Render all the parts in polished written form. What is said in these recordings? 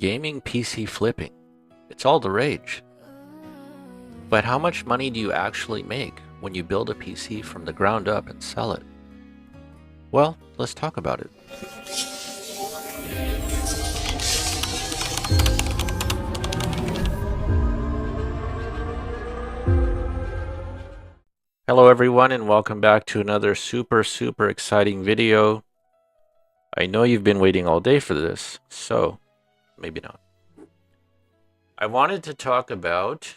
gaming PC flipping. It's all the rage. But how much money do you actually make when you build a PC from the ground up and sell it? Well, let's talk about it. Hello everyone and welcome back to another super exciting video. I know you've been waiting all day for this, so maybe not. I wanted to talk about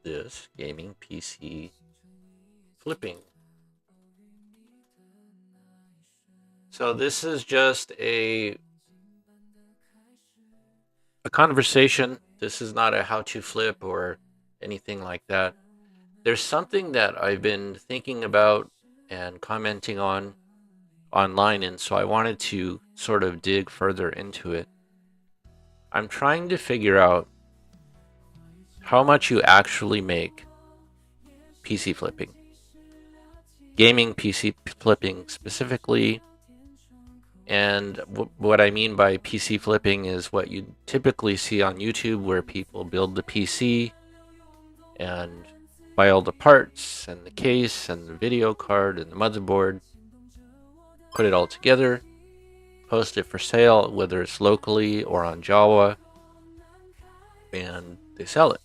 this gaming PC flipping. So this is just a conversation. This is not a how to flip or anything like that. There's something that I've been thinking about and commenting on online, and so I wanted to sort of dig further into it. I'm trying to figure out how much you actually make PC flipping. Gaming PC flipping specifically. And what I mean by PC flipping is what you typically see on YouTube, where people build the PC and buy all the parts and the case and the video card and the motherboard, put it all together, post it for sale, whether it's locally or on Java, and they sell it.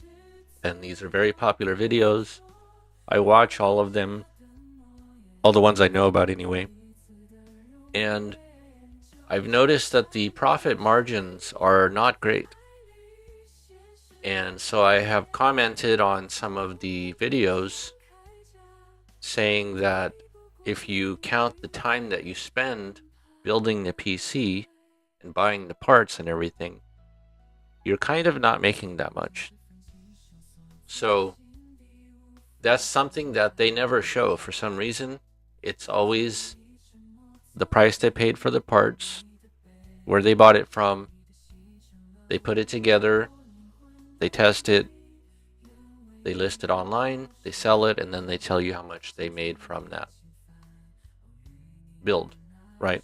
And these are very popular videos. I watch all of them, all the ones I know about anyway. And I've noticed that the profit margins are not great. And so I have commented on some of the videos saying that if you count the time that you spend building the PC and buying the parts and everything, you're kind of not making that much. So that's something that they never show for some reason. It's always the price they paid for the parts, where they bought it from, they put it together, they test it, they list it online, they sell it, and then they tell you how much they made from that build, right?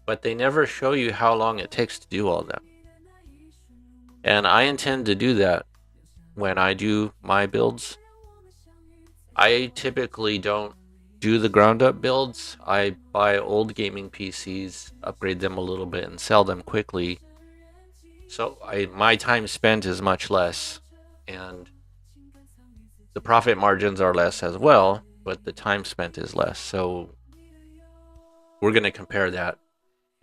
But they never show you how long it takes to do all that. And I intend to do that when I do my builds. I typically don't do the ground up builds. I buy old gaming PCs, upgrade them a little bit, and sell them quickly. So my time spent is much less, and the profit margins are less as well, but the time spent is less. So we're going to compare that.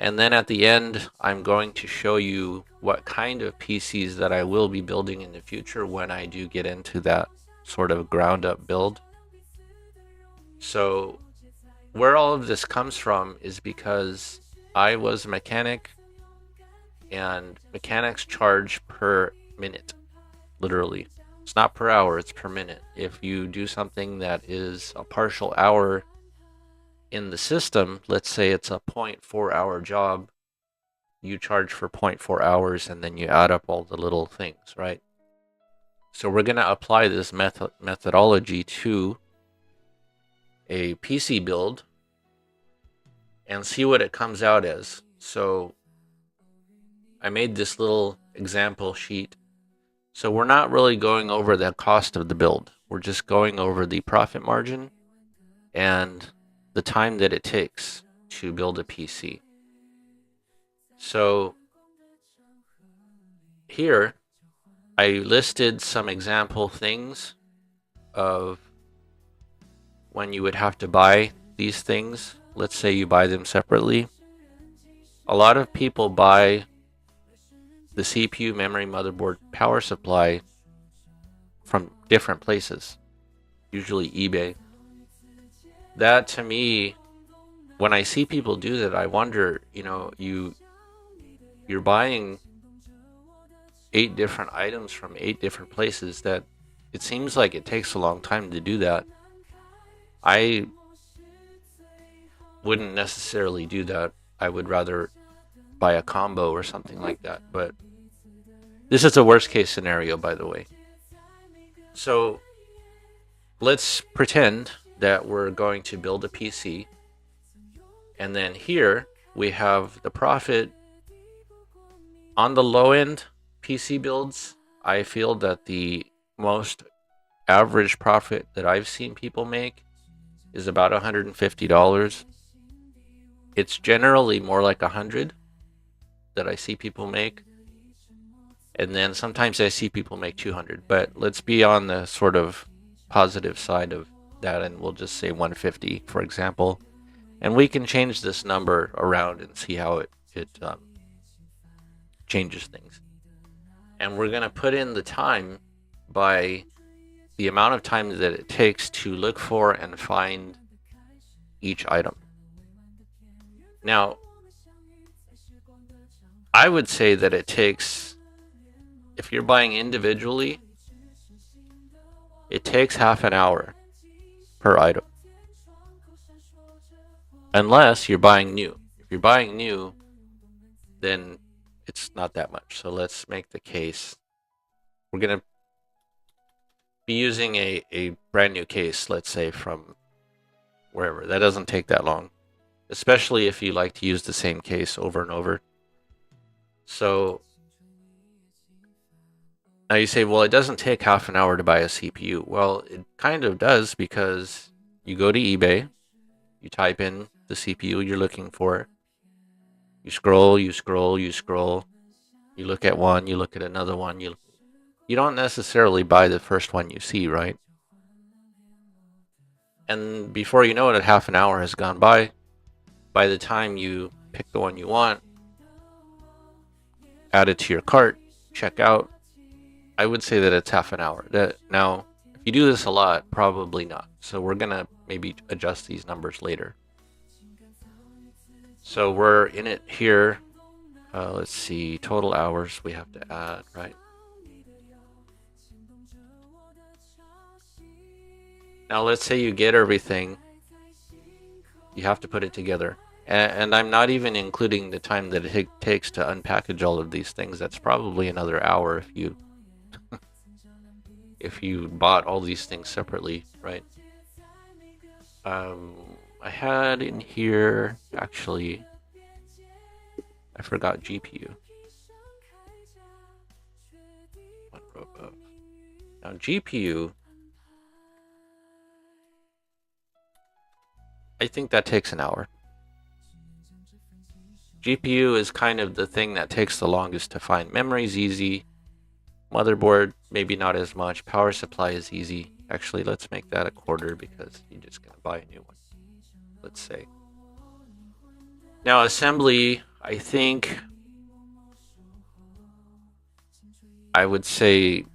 And then at the end, I'm going to show you what kind of PCs that I will be building in the future when I do get into that sort of ground up build. So where all of this comes from is because I was a mechanic, and mechanics charge per minute, literally. It's not per hour, it's per minute. If you do something that is a partial hour in the system, let's say it's a 0.4 hour job, you charge for 0.4 hours and then you add up all the little things, right? So we're going to apply this methodology to a PC build and see what it comes out as. So I made this little example sheet. So we're not really going over the cost of the build. We're just going over the profit margin and the time that it takes to build a PC. So here I listed some example things of when you would have to buy these things. Let's say you buy them separately. A lot of people buy the CPU, memory, motherboard, power supply from different places, usually eBay. That to me, when I see people do that, I wonder, you're buying 8 different items from 8 different places. That it seems like it takes a long time to do that. I wouldn't necessarily do that. I would rather buy a combo or something like that. But this is a worst case scenario, by the way. So let's pretend that we're going to build a PC. And then here we have the profit On the low end PC builds, I feel that the most average profit that I've seen people make is about $150. It's generally more like 100 that I see people make. And then sometimes I see people make 200, but let's be on the sort of positive side of that, and we'll just say 150, for example. And we can change this number around and see how it changes things. And we're going to put in the time by the amount of time that it takes to look for and find each item. Now, I would say that it takes, if you're buying individually, it takes half an hour per item. Unless you're buying new. If you're buying new, then it's not that much. So let's make the case. We're going to be using a brand new case, let's say from wherever. That doesn't take that long, especially if you like to use the same case over and over. So now you say, well, it doesn't take half an hour to buy a CPU. Well, it kind of does, because you go to eBay, you type in the CPU you're looking for, you scroll, you look at one, you look at another one, you don't necessarily buy the first one you see, right? And before you know it, half an hour has gone by. By the time you pick the one you want, add it to your cart, check out, I would say that it's half an hour. Now, if you do this a lot, probably not. So we're going to maybe adjust these numbers later. So we're in it here. Let's see, total hours we have to add, right? Now let's say you get everything. You have to put it together. And I'm not even including the time that it takes to unpackage all of these things. That's probably another hour if you if you bought all these things separately, right? I had in here, actually, I forgot GPU. One row above. Now GPU, I think that takes an hour. GPU is kind of the thing that takes the longest to find. Memory's easy. Motherboard, maybe not as much. Power supply is easy. Actually, let's make that a quarter because you're just going to buy a new one. Let's say. Now, assembly, I think I would say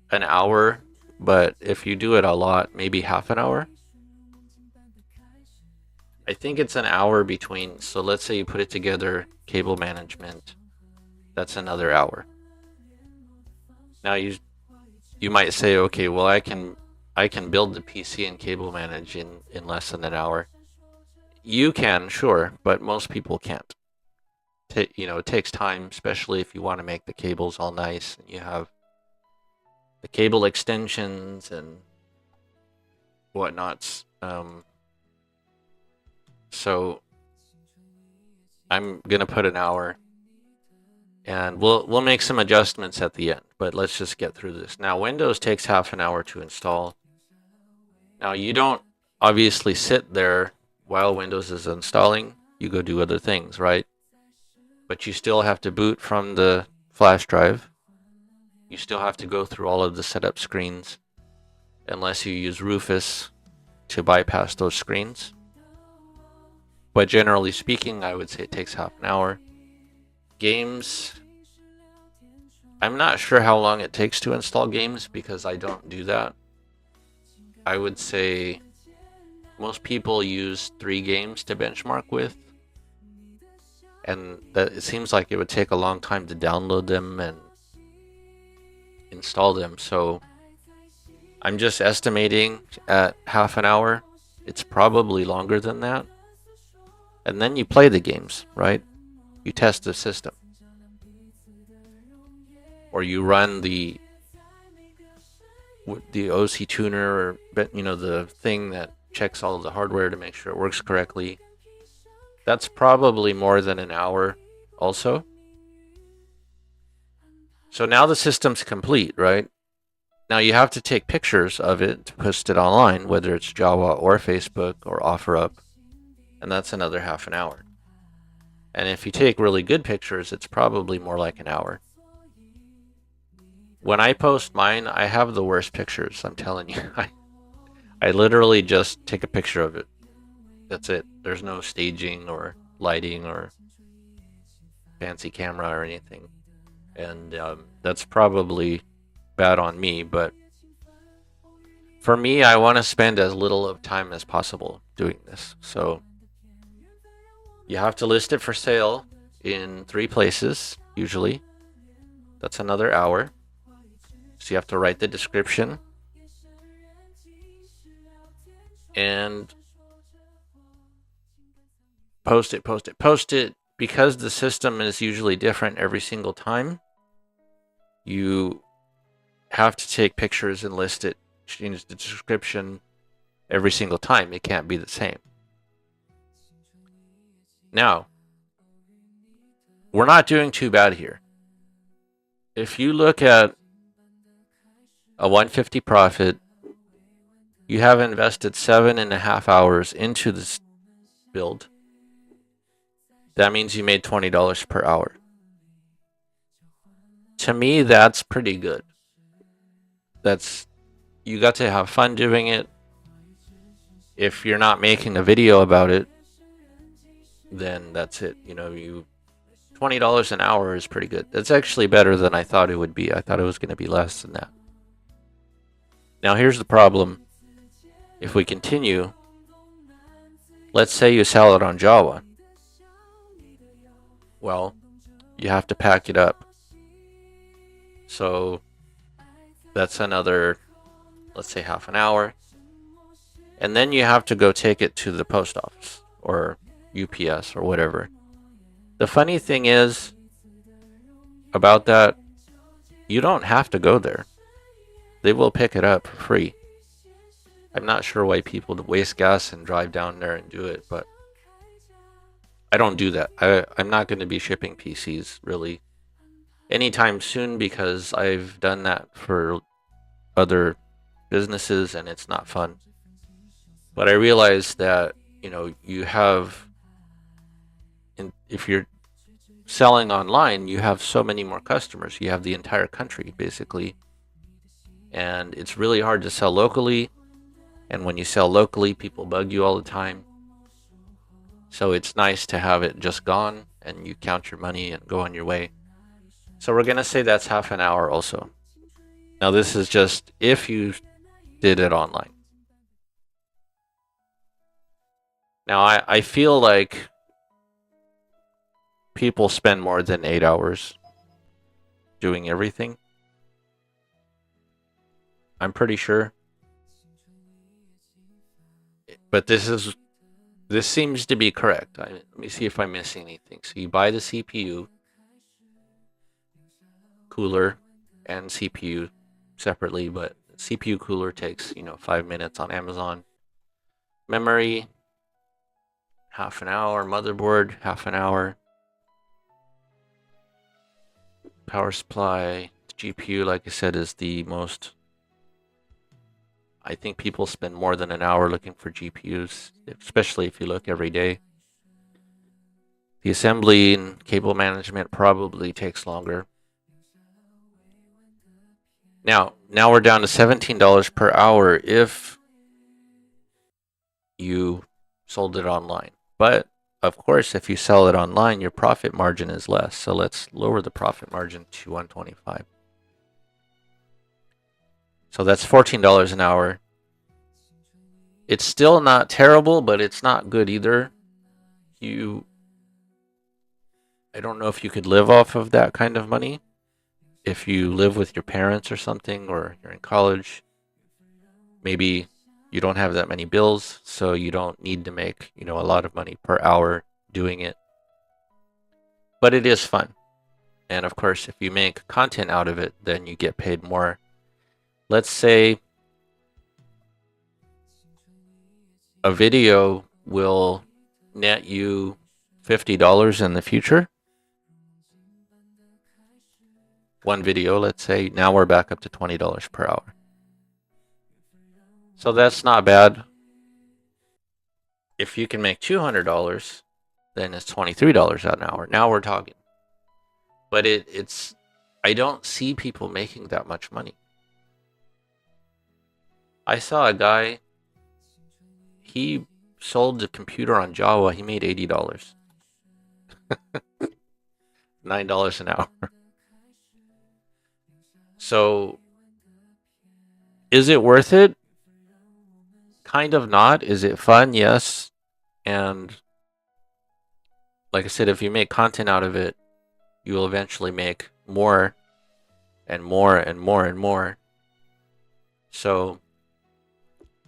an hour, but if you do it a lot, maybe half an hour. I think it's an hour between. So let's say you put it together, cable management, that's another hour. Now you might say, okay, well I can build the PC and cable manage in less than an hour. You can, sure, but most people can't. It takes time, especially if you want to make the cables all nice and you have the cable extensions and whatnots. So I'm gonna put an hour, and we'll make some adjustments at the end. But let's just get through this. Now, Windows takes half an hour to install. Now, you don't obviously sit there while Windows is installing. You go do other things, right? But you still have to boot from the flash drive. You still have to go through all of the setup screens, unless you use Rufus to bypass those screens. But generally speaking, I would say it takes half an hour. Games, I'm not sure how long it takes to install games because I don't do that. I would say most people use 3 games to benchmark with. And that it seems like it would take a long time to download them and install them. So I'm just estimating at half an hour. It's probably longer than that. And then you play the games, right? You test the system. Or you run the OC tuner, or the thing that checks all of the hardware to make sure it works correctly. That's probably more than an hour also. So now the system's complete, right? Now you have to take pictures of it to post it online, whether it's Java or Facebook or OfferUp, and that's another half an hour. And if you take really good pictures, it's probably more like an hour. When I post mine, I have the worst pictures, I'm telling you. I literally just take a picture of it. That's it. There's no staging or lighting or fancy camera or anything. And that's probably bad on me, but for me, I want to spend as little of time as possible doing this. So you have to list it for sale in 3 places, usually. That's another hour. So you have to write the description and post it. Because the system is usually different every single time, you have to take pictures and list it, change the description every single time. It can't be the same. Now, we're not doing too bad here. If you look at a 150 profit, you have invested 7.5 hours into this build. That means you made $20 per hour. To me, that's pretty good. You got to have fun doing it. If you're not making a video about it, then that's it. $20 an hour is pretty good. That's actually better than I thought it would be. I thought it was going to be less than that. Now here's the problem. If we continue, let's say you sell it on Java. Well, you have to pack it up. So that's another, let's say, half an hour. And then you have to go take it to the post office or UPS or whatever. The funny thing is about that, you don't have to go there. They will pick it up for free. I'm not sure why people waste gas and drive down there and do it, but I don't do that. I'm not going to be shipping PCs really anytime soon because I've done that for other businesses and it's not fun. But I realize that, you have, if you're selling online, you have so many more customers. You have the entire country, basically. And it's really hard to sell locally. And when you sell locally, people bug you all the time. So it's nice to have it just gone and you count your money and go on your way. So we're going to say that's half an hour also. Now this is just if you did it online. Now I feel like people spend more than 8 hours doing everything. I'm pretty sure. But this seems to be correct. Let me see if I'm missing anything. So you buy the CPU, cooler, and CPU separately, but CPU cooler takes 5 minutes on Amazon. Memory, half an hour. Motherboard, half an hour. Power supply, GPU, like I said, is the most. I think people spend more than an hour looking for GPUs, especially if you look every day. The assembly and cable management probably takes longer. Now we're down to $17 per hour if you sold it online. But of course, if you sell it online, your profit margin is less. So let's lower the profit margin to $125. So that's $14 an hour. It's still not terrible, but it's not good either. I don't know if you could live off of that kind of money. If you live with your parents or something, or you're in college, maybe you don't have that many bills, so you don't need to make, a lot of money per hour doing it. But it is fun. And of course, if you make content out of it, then you get paid more. Let's say a video will net you $50 in the future. One video, let's say, now we're back up to $20 per hour. So that's not bad. If you can make $200, then it's $23 an hour. Now we're talking. But it's I don't see people making that much money. I saw a guy, he sold a computer on Java, he made $80. $9 an hour. So, is it worth it? Kind of not. Is it fun? Yes. And like I said, if you make content out of it, you will eventually make more and more and more and more. So,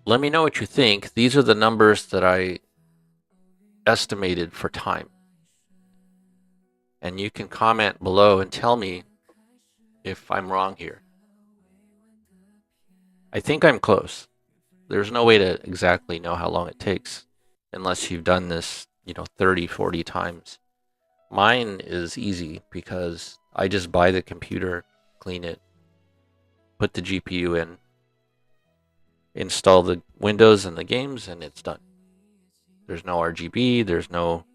let me know what you think. These are the numbers that I estimated for time. And you can comment below and tell me if I'm wrong here. I think I'm close. There's no way to exactly know how long it takes unless you've done this, 30, 40 times. Mine is easy because I just buy the computer, clean it, put the GPU in, install the Windows and the games, and it's done. There's no RGB, there's no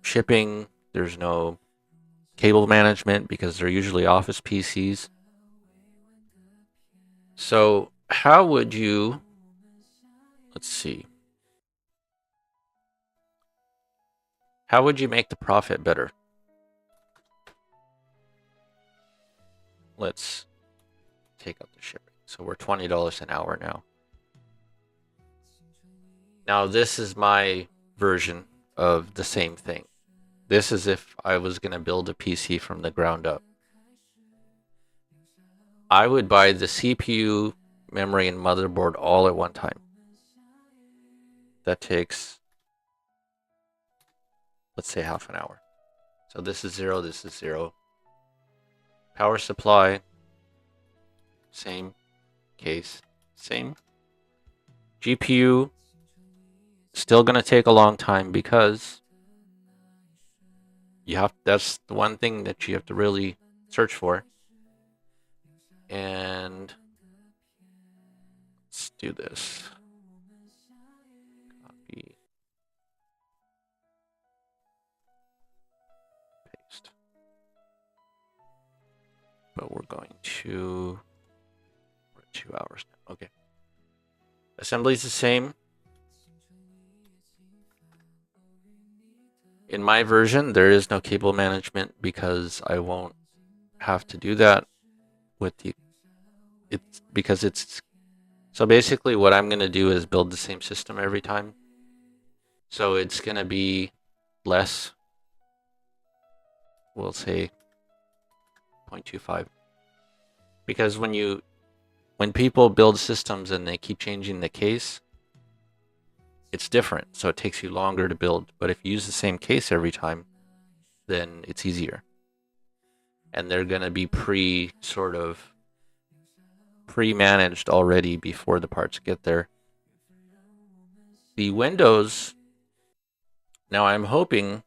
shipping, there's no cable management because they're usually Office PCs. So how would you, let's see, how would you make the profit better? Let's take out the shipping. So we're $20 an hour now. Now this is my version of the same thing. This is if I was going to build a PC from the ground up. I would buy the CPU, memory, and motherboard all at one time. That takes, let's say, half an hour. So this is 0, this is 0. Power supply, same case, same. GPU, still going to take a long time because that's the one thing that you have to really search for. And let's do this. Copy. Paste. But we're going to, we're at 2 hours now. Okay. Assembly is the same. In my version, there is no cable management because I won't have to do that with so basically what I'm going to do is build the same system every time. So it's going to be less, we'll say 0.25. Because when people build systems and they keep changing the case, it's different, so it takes you longer to build. But if you use the same case every time, then it's easier. And they're going to be pre-managed already before the parts get there. The Windows, now I'm hoping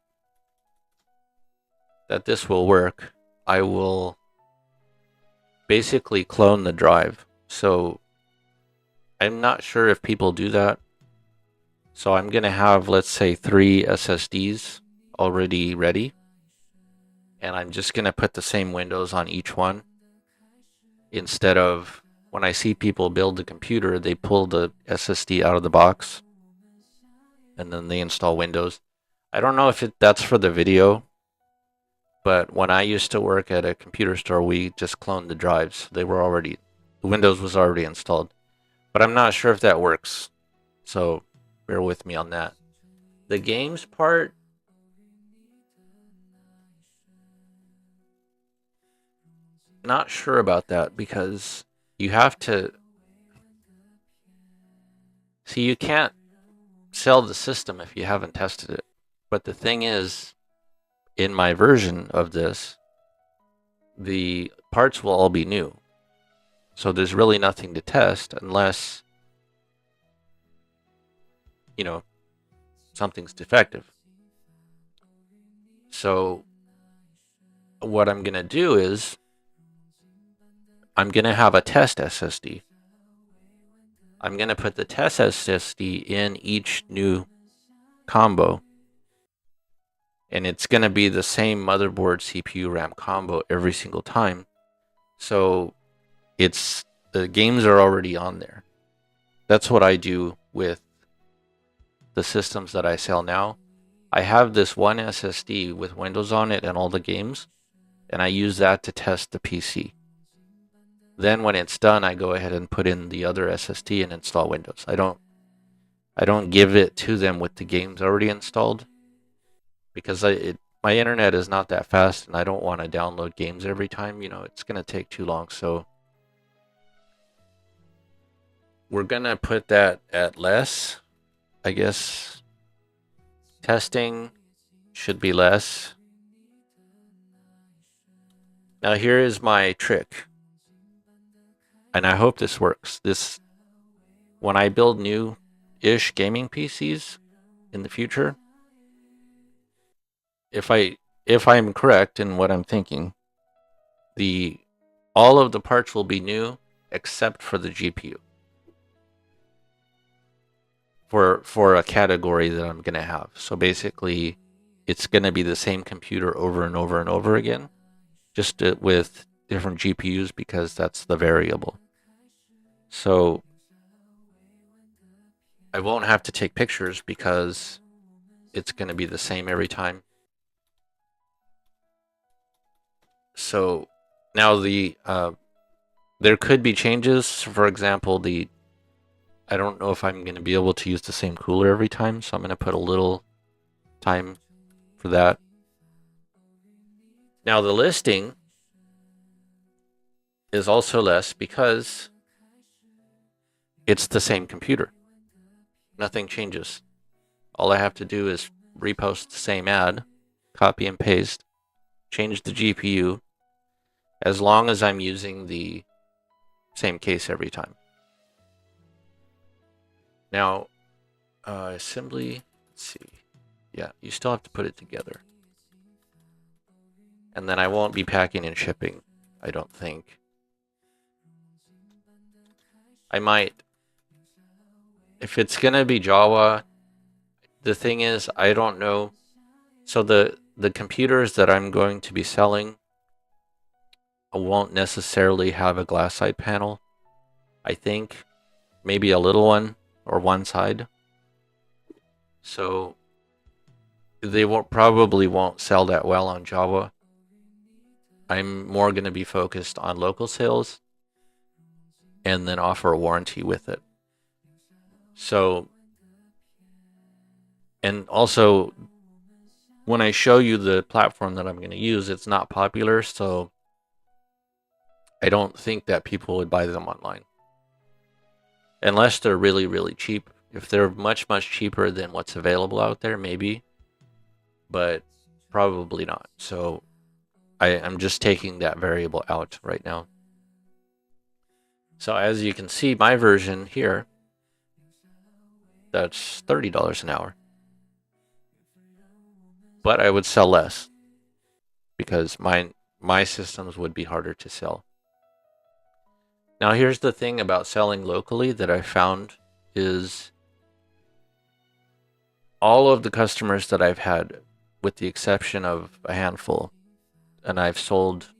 that this will work. I will basically clone the drive. So I'm not sure if people do that. So I'm going to have, let's say, 3 SSDs already ready. And I'm just going to put the same Windows on each one. Instead of, when I see people build the computer, they pull the SSD out of the box. And then they install Windows. I don't know if that's for the video. But when I used to work at a computer store, we just cloned the drives. The Windows was already installed. But I'm not sure if that works. So bear with me on that. The games part, not sure about that because you have to see, you can't sell the system if you haven't tested it. But the thing is, in my version of this, the parts will all be new. So there's really nothing to test unless, something's defective. So what I'm going to do is I'm going to have a test SSD. I'm going to put the test SSD in each new combo, and it's going to be the same motherboard CPU RAM combo every single time. So the games are already on there. That's what I do with the systems that I sell now. I have this one SSD with Windows on it and all the games, and I use that to test the PC. Then when it's done, I go ahead and put in the other SSD and install Windows. I don't give it to them with the games already installed, because my internet is not that fast, and I don't want to download games every time. It's going to take too long. So we're going to put that at less, I guess. Testing should be less. Now here is my trick, and I hope this works. When I build new-ish gaming PCs in the future, if I'm correct in what I'm thinking, all of the parts will be new except for the GPU. For a category that I'm going to have. So basically, it's going to be the same computer over and over and over again, just with different GPUs, because that's the variable. So I won't have to take pictures because it's going to be the same every time. So now there could be changes. For example, I don't know if I'm going to be able to use the same cooler every time, so I'm going to put a little time for that. Now the listing is also less because it's the same computer. Nothing changes. All I have to do is repost the same ad, copy and paste, change the GPU, as long as I'm using the same case every time. Now, assembly, let's see. Yeah, you still have to put it together. And then I won't be packing and shipping, I don't think. I might. If it's going to be Java, the thing is, I don't know. So the computers that I'm going to be selling won't necessarily have a glass side panel. I think maybe a little one or one side. So they probably won't sell that well on Java. I'm more going to be focused on local sales and then offer a warranty with it. So, and also, when I show you the platform that I'm going to use, it's not popular, so I don't think that people would buy them online. Unless they're really, really cheap. If they're much, much cheaper than what's available out there, maybe. But probably not. So I'm just taking that variable out right now. So as you can see, my version here, that's $30 an hour. But I would sell less because my systems would be harder to sell. Now here's the thing about selling locally that I found is all of the customers that I've had, with the exception of a handful, and I've sold,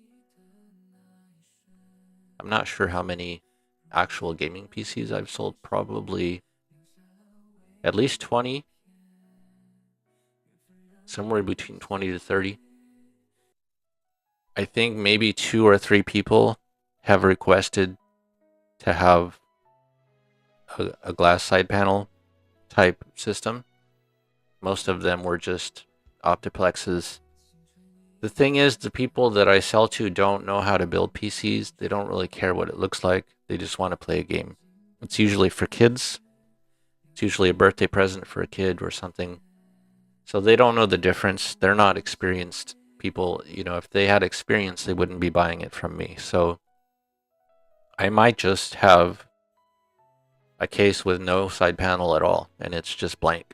I'm not sure how many actual gaming PCs I've sold, probably at least 20, somewhere between 20 to 30. I think maybe 2 or 3 people have requested to have a glass side panel type system. Most of them were just Optiplexes. The thing is, the people that I sell to don't know how to build PCs. They don't really care what it looks like. They just want to play a game. It's usually for kids. It's usually a birthday present for a kid or something. So they don't know the difference. They're not experienced people. If they had experience, they wouldn't be buying it from me. So I might just have a case with no side panel at all, and it's just blank.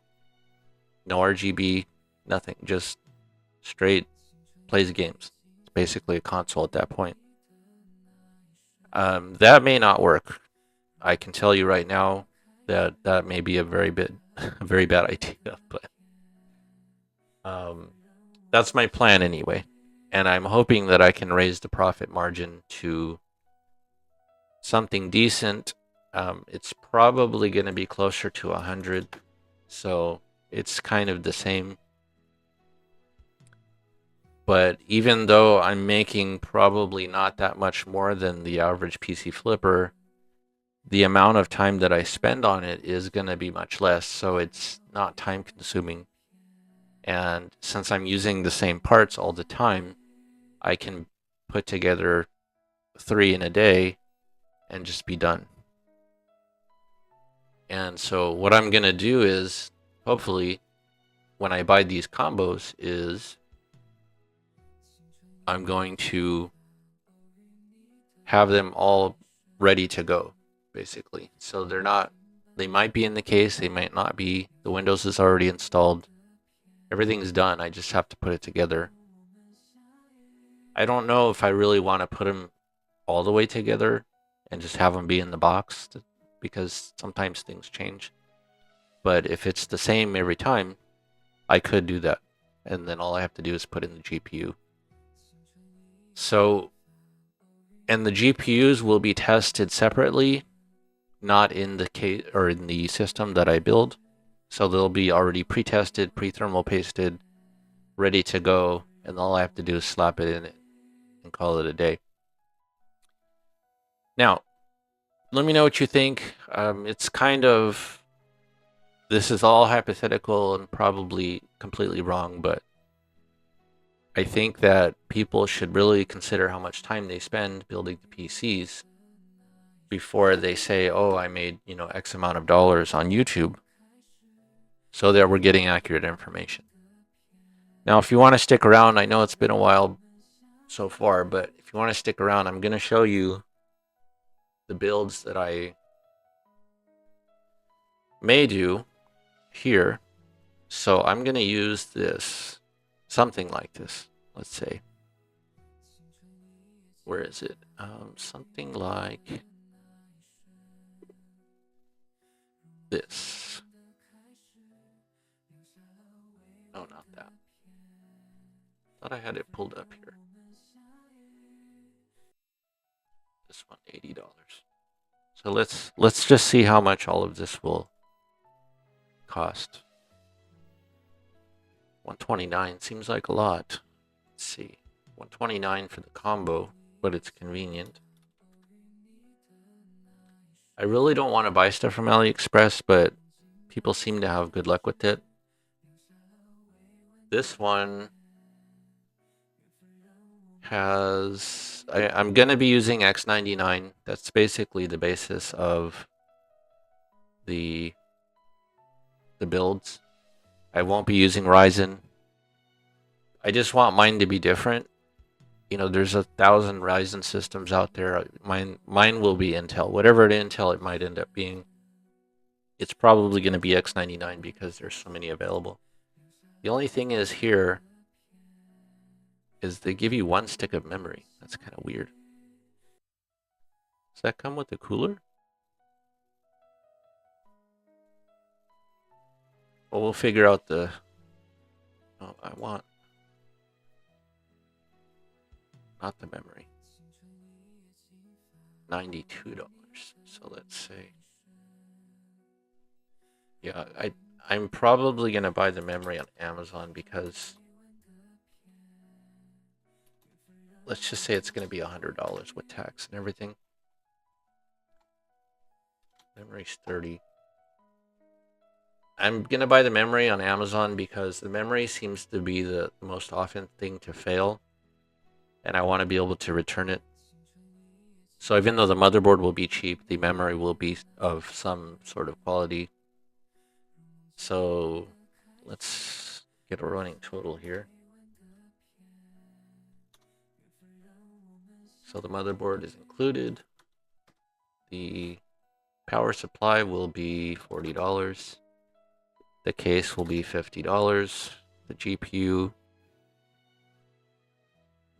No RGB, nothing, just straight plays games. It's basically a console at that point. That may not work. I can tell you right now that that may be a a very bad idea, but um, that's my plan anyway. And I'm hoping that I can raise the profit margin to something decent. It's probably going to be closer to 100, so it's kind of the same. But even though I'm making probably not that much more than the average PC flipper, the amount of time that I spend on it is going to be much less, so it's not time consuming. And since I'm using the same parts all the time, I can put together 3 in a day and just be done. And so what I'm going to do is, hopefully, when I buy these combos, is I'm going to have them all ready to go, basically. So they might be in the case, they might not be. The Windows is already installed. Everything's done. I just have to put it together. I don't know if I really want to put them all the way together and just have them be in the box because sometimes things change. But if it's the same every time, I could do that. And then all I have to do is put in the GPU. So, and the GPUs will be tested separately, not in the case or in the system that I build. So they'll be already pre-tested, pre-thermal pasted, ready to go, and all I have to do is slap it in it and call it a day. Now, let me know what you think. It's kind of, this is all hypothetical and probably completely wrong, but I think that people should really consider how much time they spend building the PCs before they say, oh, I made, X amount of dollars on YouTube, so that we're getting accurate information. Now, if you want to stick around, I know it's been a while so far, but if you want to stick around, I'm going to show you the builds that I may do here. So I'm going to use this, something like this, let's say. Where is it? Something like this. No, not that. Thought I had it pulled up here. This one, $80. So let's just see how much all of this will cost. 129 seems like a lot. Let's see. 129 for the combo, but it's convenient. I really don't want to buy stuff from AliExpress, but people seem to have good luck with it. This one has, I'm going to be using X99. That's basically the basis of the builds. I won't be using Ryzen. I just want mine to be different. There's 1,000 Ryzen systems out there. Mine will be Intel. Whatever Intel it might end up being, it's probably going to be X99 because there's so many available. The only thing is here is they give you 1 stick of memory. That's kind of weird. Does that come with the cooler? Well, we'll figure out the... Oh, I want... Not the memory. $92. So let's say... Yeah, I'm probably going to buy the memory on Amazon because... Let's just say it's going to be $100 with tax and everything. Memory's 30. I'm going to buy the memory on Amazon because the memory seems to be the most often thing to fail. And I want to be able to return it. So even though the motherboard will be cheap, the memory will be of some sort of quality. So let's get a running total here. So the motherboard is included. The power supply will be $40. The case will be $50. The GPU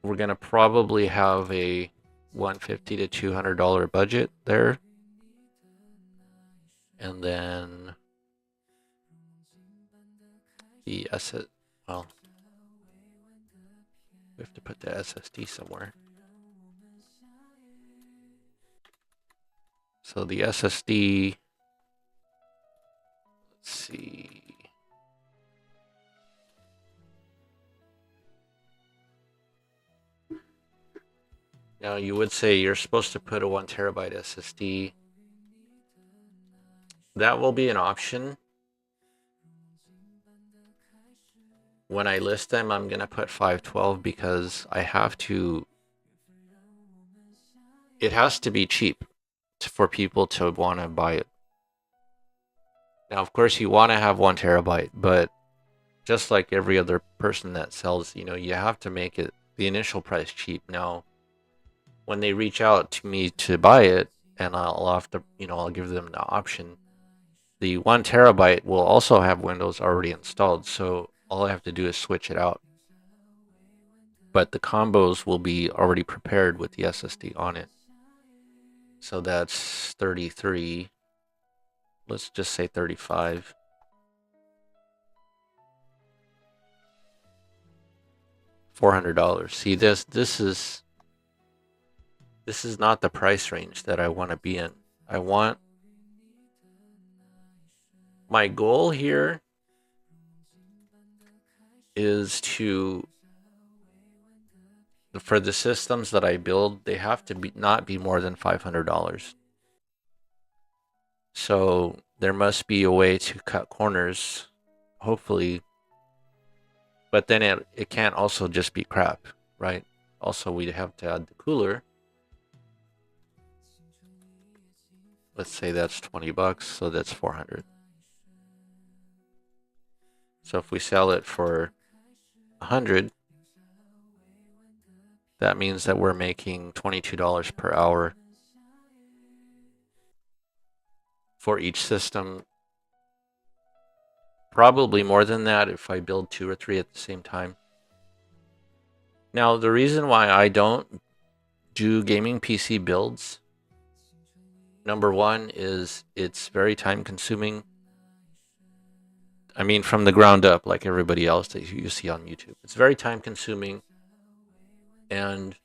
we're gonna probably have a $150 to $200 budget there, and then the well, we have to put the SSD somewhere. So the SSD, let's see. Now you would say you're supposed to put a 1 TB SSD. That will be an option. When I list them, I'm gonna put 512 because I have to. It has to be cheap for people to want to buy it. Now, of course, you want to have 1 TB, but just like every other person that sells, you have to make it the initial price cheap. Now, when they reach out to me to buy it, and I'll have to, I'll give them the option. The 1 TB will also have Windows already installed, so all I have to do is switch it out. But the combos will be already prepared with the SSD on it. So that's 33. Let's just say 35. $400. See, this is not the price range that I want to be in. My goal here is for the systems that I build, they have to not be more than $500. So there must be a way to cut corners, hopefully. But then it can't also just be crap, right? Also, we'd have to add the cooler. Let's say that's $20, so that's 400. So if we sell it for 100, that means that we're making $22 per hour for each system. Probably more than that if I build 2 or 3 at the same time. Now, the reason why I don't do gaming PC builds, number one is it's very time consuming. I mean, from the ground up, like everybody else that you see on YouTube. It's very time consuming. And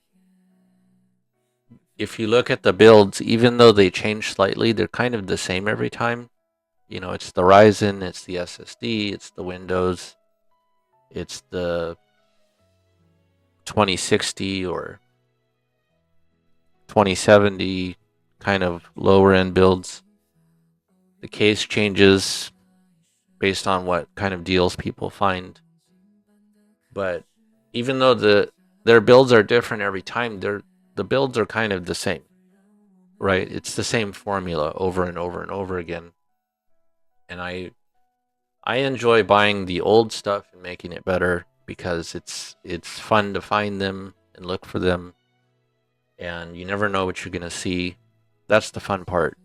if you look at the builds, even though they change slightly, they're kind of the same every time. It's the Ryzen, it's the SSD, it's the Windows, it's the 2060 or 2070 kind of lower end builds. The case changes based on what kind of deals people find. But even though their builds are different every time, the builds are kind of the same, right? It's the same formula over and over and over again. And I enjoy buying the old stuff and making it better because it's fun to find them and look for them, and you never know what you're gonna see. That's the fun part.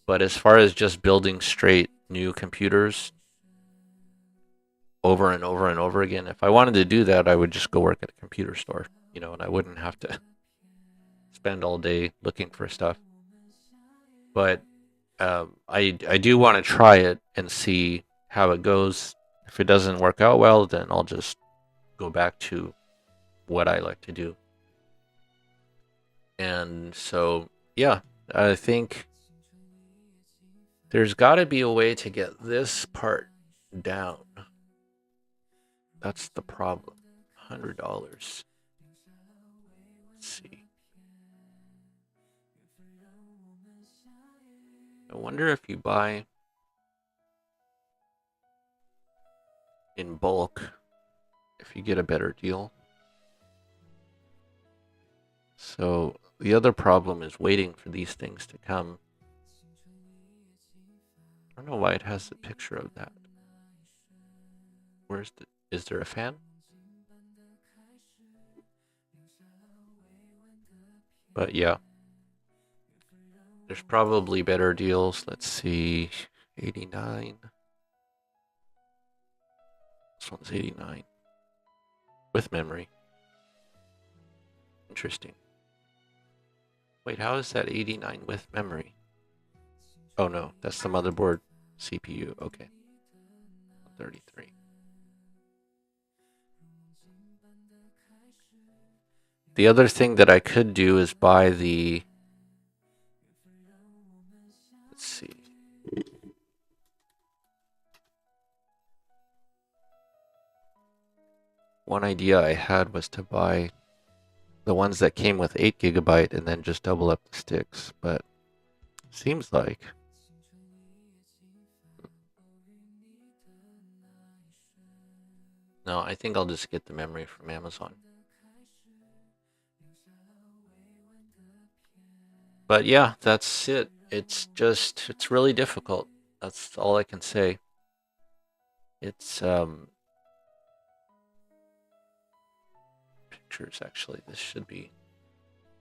But as far as just building straight new computers over and over and over again, if I wanted to do that, I would just go work at a computer store, and I wouldn't have to spend all day looking for stuff. But I do want to try it and see how it goes. If it doesn't work out well, then I'll just go back to what I like to do. And so, yeah, I think there's got to be a way to get this part down. That's the problem. $100. Let's see. I wonder if you buy in bulk, if you get a better deal. So the other problem is waiting for these things to come. I don't know why it has a picture of that. Is there a fan? But yeah, there's probably better deals. Let's see, 89. This one's 89 with memory. Interesting. Wait, how is that 89 with memory? Oh no, that's the motherboard CPU. Okay. 33. The other thing that I could do is buy the... Let's see. One idea I had was to buy the ones that came with 8 gigabyte and then just double up the sticks, but seems like no, I think I'll just get the memory from Amazon. But yeah, that's it. It's really difficult. That's all I can say. It's pictures actually. This should be,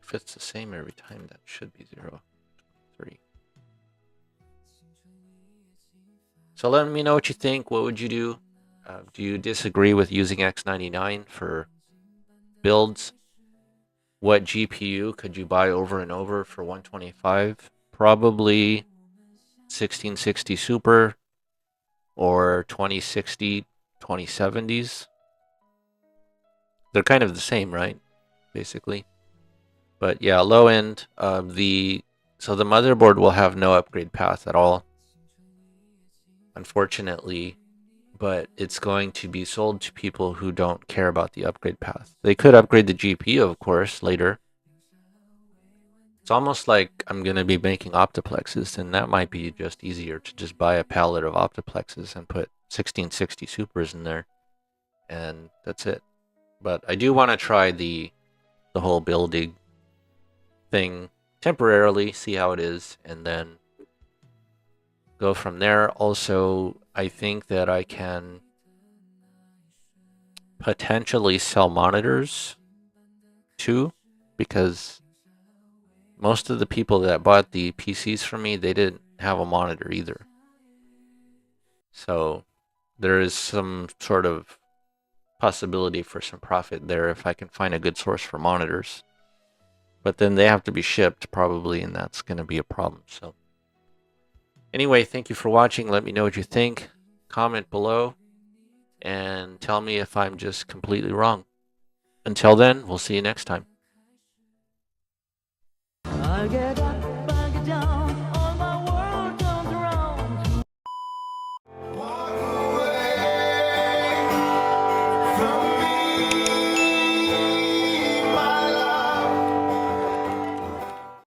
if it's the same every time, that should be 0, 3. So let me know what you think. What would you do? Do you disagree with using X99 for builds? What GPU could you buy over and over for 125? Probably 1660 Super or 2060, 2070s. They're kind of the same, right? Basically. But yeah, low end. So the motherboard will have no upgrade path at all, unfortunately. But it's going to be sold to people who don't care about the upgrade path. They could upgrade the GPU, of course, later. It's almost like I'm going to be making optiplexes, and that might be just easier to just buy a pallet of optiplexes and put 1660 supers in there, and that's it. But I do want to try the whole building thing temporarily, see how it is, and then go from there. Also, I think that I can potentially sell monitors too, because most of the people that bought the PCs from me, they didn't have a monitor either. So there is some sort of possibility for some profit there if I can find a good source for monitors. But then they have to be shipped probably, and that's going to be a problem. So anyway, thank you for watching. Let me know what you think. Comment below and tell me if I'm just completely wrong. Until then, we'll see you next time.